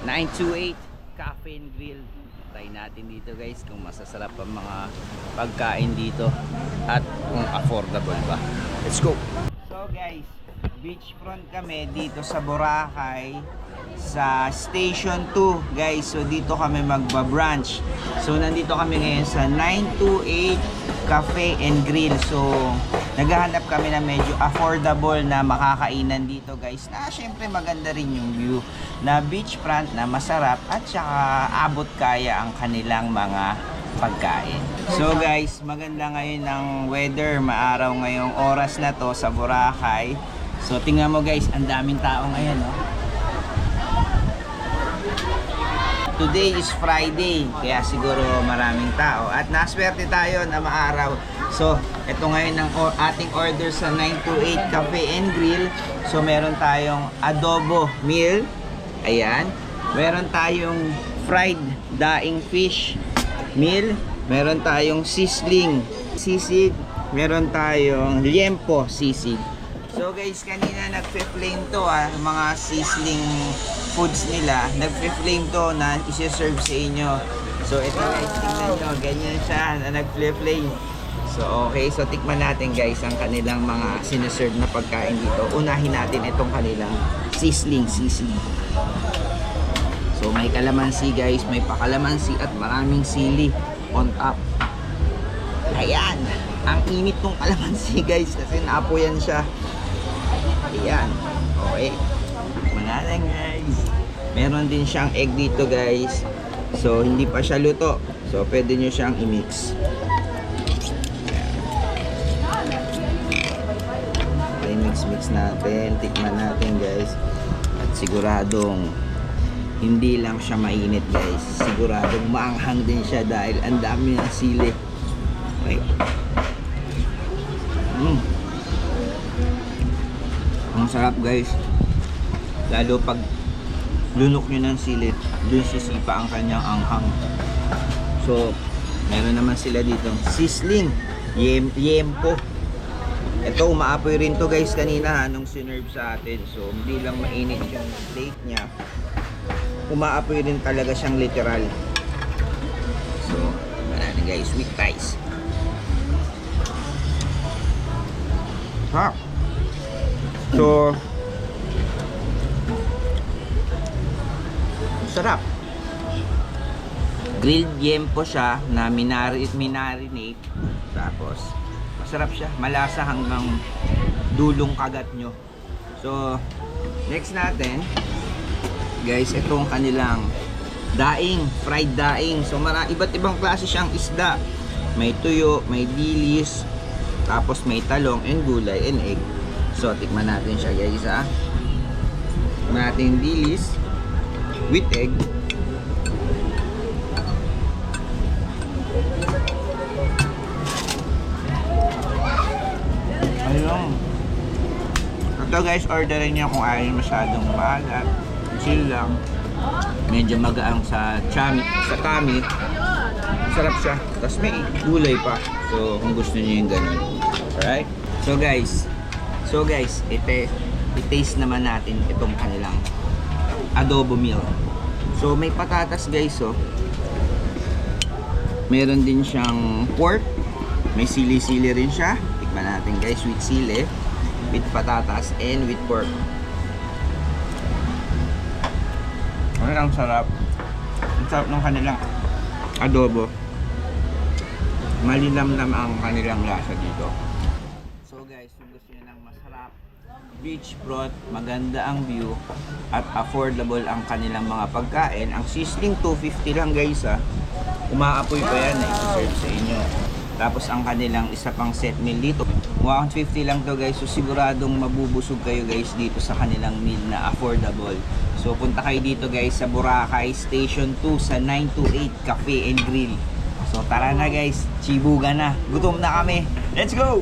928 Cafe and Grill. Try natin dito guys kung masasarap ang mga pagkain dito at kung affordable ba. Let's go! So guys, beachfront kami dito sa Boracay sa Station 2 guys. So dito kami magba-brunch. So nandito kami ngayon sa 928 Cafe and Grill. So naghahanap kami na medyo affordable na makakainan dito guys, na syempre maganda rin yung view, na beachfront na masarap at saka abot kaya ang kanilang mga pagkain. So guys, maganda ngayon ang weather, maaraw ngayong oras na to sa Boracay. So tingnan mo guys, ang daming tao ngayon, no? Today is Friday, kaya siguro maraming tao at naswerte tayo na maaraw. So ito ngayon ang ating order sa 928 Cafe and Grill. So meron tayong adobo meal, ayan. Meron tayong fried daing fish meal, meron tayong sisig, meron tayong liempo sisig. So guys, kanina nagpe-flame to mga sizzling foods nila. Nagpe-flame to na isi-serve sa inyo. So ito guys, tingnan nyo, ganyan siya na nagpe-flame. So okay, so tikman natin guys ang kanilang mga sinaserve na pagkain dito. Unahin natin itong kanilang sizzling sisig. So may kalamansi guys, may pakalamansi at maraming sili on top. Ayan, ang init ng kalamansi guys kasi naapoyan siya. Ayan, okay. Mangalan guys. Meron din siyang egg dito guys. So hindi pa siya luto. So pwede nyo siyang i-mix. Okay, mix natin. Tikman natin guys. At siguradong hindi lang siya mainit guys. Siguradong maanghang din siya dahil ang dami ng sili. Okay. Ang sarap guys. Lalo pag lunok nyo ng sili, dun sisipa ang kanyang anghang. So meron naman sila dito sizzling liempo. Ito umaapoy rin to guys kanina nung sinerve sa atin. So hindi lang mainit yung plate niya, umaapoy rin talaga siyang literal. So natin guys, with rice. Ha. So sarap. Grilled liempo siya na minarinate. Tapos masarap siya, malasa hanggang dulong kagat nyo. So next natin guys, itong kanilang daing, fried daing. So iba't ibang klase siyang isda. May tuyo, may dilis, tapos may talong and gulay and egg. So tikman natin siya guys ha. Tikman natin yung dilis with egg. Ayun. Ito guys, orderin niyo kung ayaw masyadong maalat. Chill lang. Medyo magaang sa tummy. Sarap siya. Tapos may gulay pa. So kung gusto niyo yung ganun. Alright? So guys, i-taste naman natin itong kanilang adobo meal. So may patatas guys, oh. Meron din siyang pork. May sili-sili rin siya. Tikman natin guys, with sili, with patatas, and with pork. Ang sarap. Ang sarap ng kanilang adobo. Malinamnam ang kanilang lasa dito. So guys, kung gusto nyo ng masarap beachfront, maganda ang view at affordable ang kanilang mga pagkain, ang sizzling 250 lang guys ha. Umaapoy pa yan na i-serve sa inyo. Tapos ang kanilang isa pang set meal dito 150 lang to guys. So siguradong mabubusog kayo guys dito sa kanilang meal na affordable. So punta kayo dito guys sa Boracay Station 2 sa 928 Cafe and Grill. So tara na guys, chibuga na, gutom na kami, let's go!